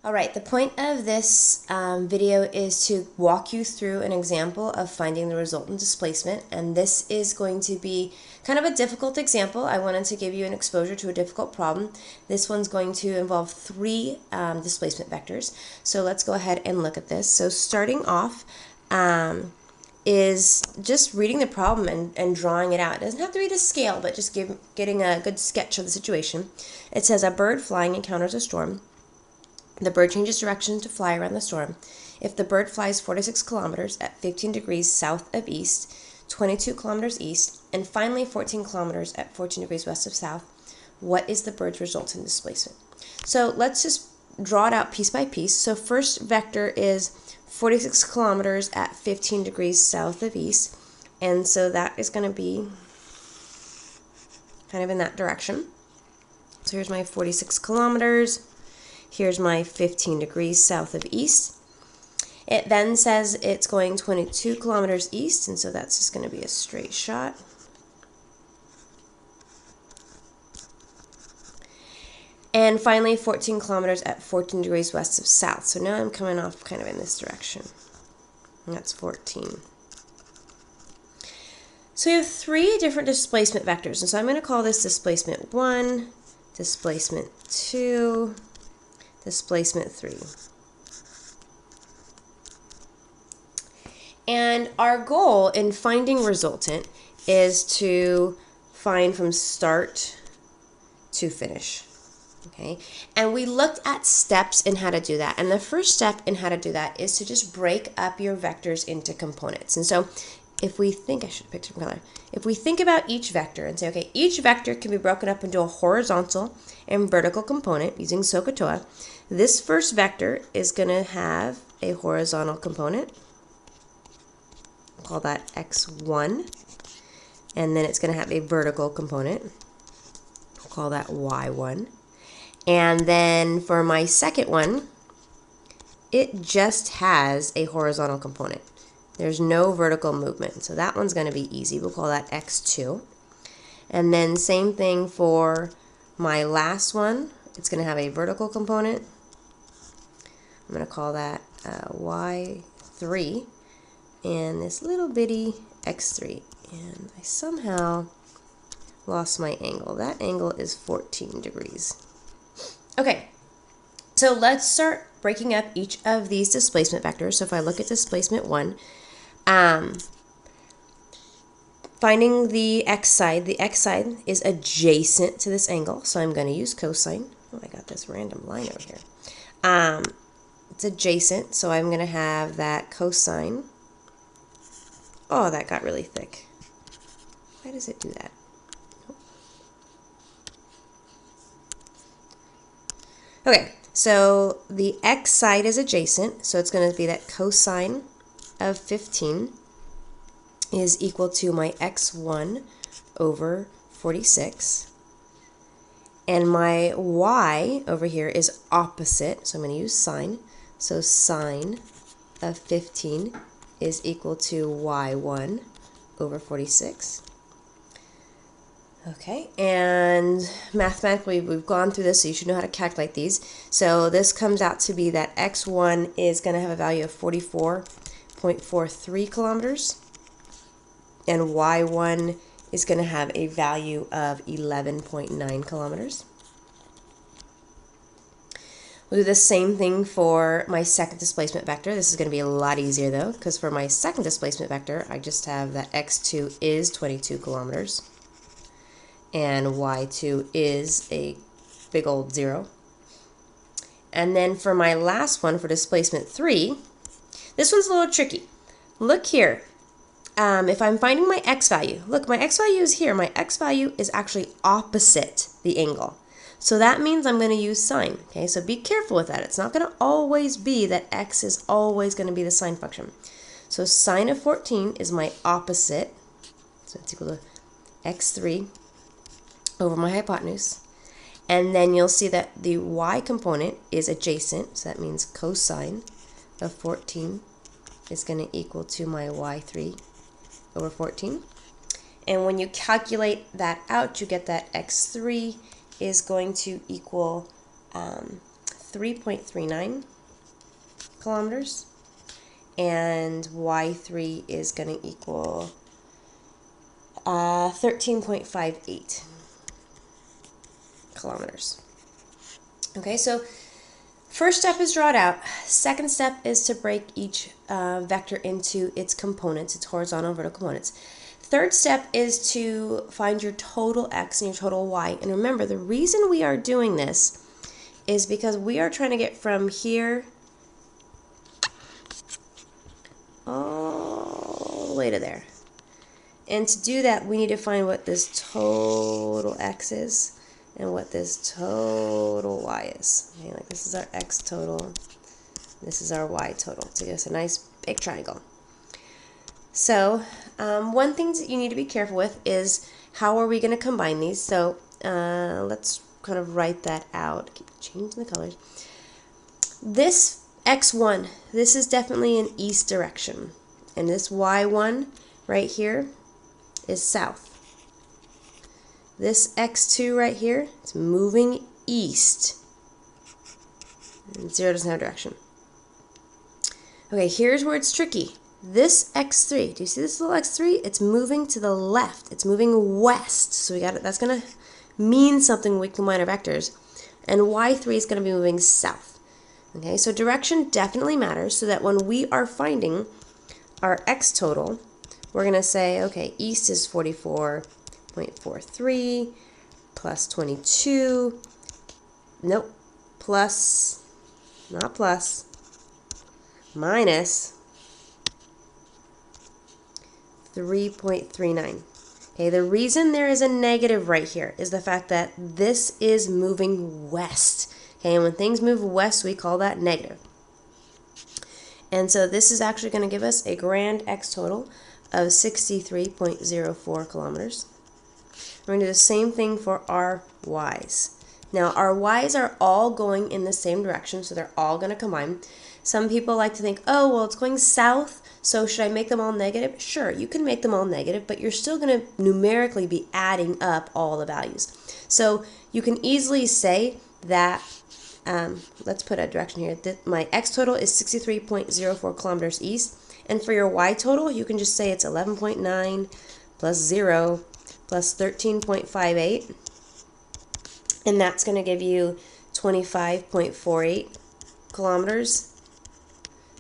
All right, the point of this video is to walk you through an example of finding the resultant displacement, and this is going to be kind of a difficult example. I wanted to give you an exposure to a difficult problem. This one's going to involve three displacement vectors, so let's go ahead and look at this. So starting off is just reading the problem and drawing it out. It doesn't have to be to scale, but just getting a good sketch of the situation. It says a bird flying encounters a storm. The bird changes direction to fly around the storm. If the bird flies 46 kilometers at 15 degrees south of east, 22 kilometers east, and finally 14 kilometers at 14 degrees west of south, what is the bird's resultant displacement? So let's just draw it out piece by piece. So first vector is 46 kilometers at 15 degrees south of east, and so that is going to be kind of in that direction. So here's my 46 kilometers. Here's my 15 degrees south of east. It then says it's going 22 kilometers east, and so that's just going to be a straight shot. And finally 14 kilometers at 14 degrees west of south. So now I'm coming off kind of in this direction. And that's 14. So we have three different displacement vectors, and so I'm going to call this displacement 1, displacement 2, displacement 3. And our goal in finding resultant is to find from start to finish. Okay? And we looked at steps in how to do that. And the first step in how to do that is to just break up your vectors into components. And so if we think, I should pick some color. If we think about each vector and say, okay, each vector can be broken up into a horizontal and vertical component using SOHCAHTOA. This first vector is going to have a horizontal component. We'll call that x1. And then it's going to have a vertical component. We'll call that y1. And then for my second one, it just has a horizontal component. There's no vertical movement. So that one's going to be easy. We'll call that x2. And then same thing for my last one. It's going to have a vertical component. I'm going to call that y3. And this little bitty x3. And I somehow lost my angle. That angle is 14 degrees. Okay, so let's start breaking up each of these displacement vectors. So if I look at displacement 1, finding the x side is adjacent to this angle, so I'm going to use cosine. Oh, I got this random line over here. It's adjacent, so I'm going to have that cosine. Oh, that got really thick. Why does it do that? Okay, so the x side is adjacent, so it's going to be that cosine of 15 is equal to my x1 over 46. And my y over here is opposite, so I'm going to use sine. So sine of 15 is equal to y1 over 46. Okay, and mathematically we've gone through this, so you should know how to calculate these. So this comes out to be that x1 is going to have a value of 44.43 kilometers, and y1 is going to have a value of 11.9 kilometers. We'll do the same thing for my second displacement vector. This is going to be a lot easier though, because for my second displacement vector, I just have that x2 is 22 kilometers. And y2 is a big old 0. And then for my last one, for displacement 3, this one's a little tricky. Look here. If I'm finding my x value, look, my x value is here. My x value is actually opposite the angle. So that means I'm going to use sine. Okay, so be careful with that. It's not going to always be that x is always going to be the sine function. So sine of 14 is my opposite. So it's equal to x3 over my hypotenuse. And then you'll see that the y component is adjacent, so that means cosine of 14 is going to equal to my y3 over 14. And when you calculate that out, you get that x3 is going to equal 3.39 kilometers, and y3 is going to equal 13.58 kilometers. Okay, so first step is draw it out. Second step is to break each vector into its components, its horizontal and vertical components. Third step is to find your total x and your total y. And remember, the reason we are doing this is because we are trying to get from here all the way to there. And to do that, we need to find what this total x is and what this total y is. Okay, like this is our x total, this is our y total, to give us a nice big triangle. So one thing that you need to be careful with is how are we going to combine these. So let's kind of write that out. Keep changing the colors. This x1, this is definitely an east direction, and this y1 right here is south. This x2 right here, it's moving east. And 0 doesn't have direction. Okay, here's where it's tricky. This x3, do you see this little x3? It's moving to the left. It's moving west. So we got it. That's going to mean something when we combine our vectors. And y3 is going to be moving south. Okay, so direction definitely matters, so that when we are finding our x total, we're going to say, okay, east is 44.43 plus 22, nope, plus, not plus, minus 3.39. Okay, the reason there is a negative right here is the fact that this is moving west. Okay, and when things move west, we call that negative. And so this is actually going to give us a grand x total of 63.04 kilometers. We're going to do the same thing for our y's. Now, our y's are all going in the same direction, so they're all going to combine. Some people like to think, oh, well, it's going south, so should I make them all negative? Sure, you can make them all negative, but you're still going to numerically be adding up all the values. So you can easily say that, let's put a direction here. My x total is 63.04 kilometers east. And for your y total, you can just say it's 11.9 plus 0 plus 13.58. And that's going to give you 25.48 kilometers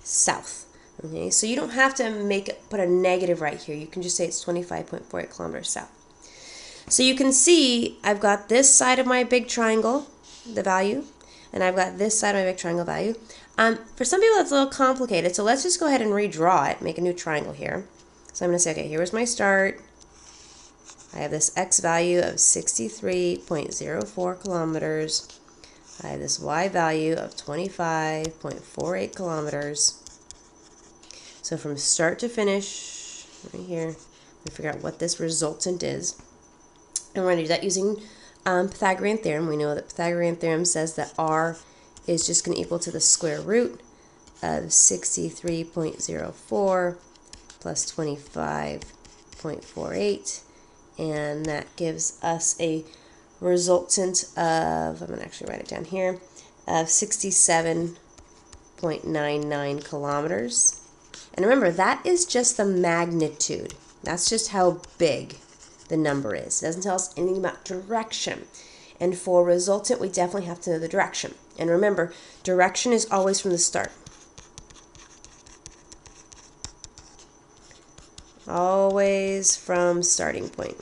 south. Okay, so you don't have to put a negative right here. You can just say it's 25.48 kilometers south. So you can see I've got this side of my big triangle, the value, and I've got this side of my big triangle value. For some people, that's a little complicated, so let's just go ahead and redraw it, make a new triangle here. So I'm going to say, okay, here's my start. I have this x value of 63.04 kilometers. I have this y value of 25.48 kilometers. So from start to finish, right here, we figure out what this resultant is. And we're going to do that using Pythagorean theorem. We know that Pythagorean theorem says that r is just going to equal to the square root of 63.04 plus 25.48, and that gives us a resultant of, I'm going to actually write it down here, of 67.99 kilometers. And remember, that is just the magnitude. That's just how big the number is. It doesn't tell us anything about direction. And for resultant, we definitely have to know the direction. And remember, direction is always from the start. Always from starting point.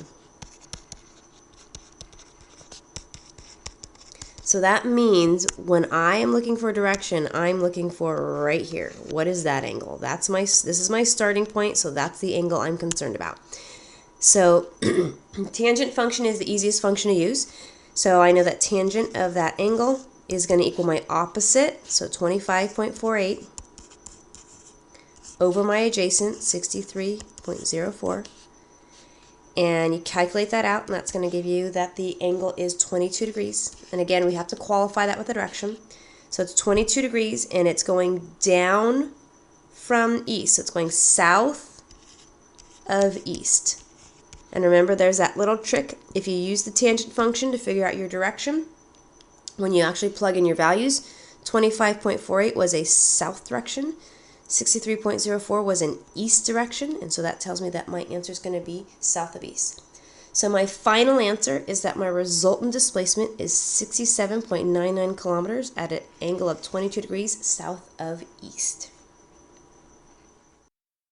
So that means when I am looking for direction, I'm looking for right here. What is that angle? This is my starting point, so that's the angle I'm concerned about. So tangent function is the easiest function to use. So I know that tangent of that angle is going to equal my opposite, so 25.48, over my adjacent, 63.04. And you calculate that out, and that's going to give you that the angle is 22 degrees. And again, we have to qualify that with the direction. So it's 22 degrees, and it's going down from east. So it's going south of east. And remember, there's that little trick. If you use the tangent function to figure out your direction, when you actually plug in your values, 25.48 was a south direction. 63.04 was an east direction, and so that tells me that my answer is going to be south of east. So my final answer is that my resultant displacement is 67.99 kilometers at an angle of 22 degrees south of east.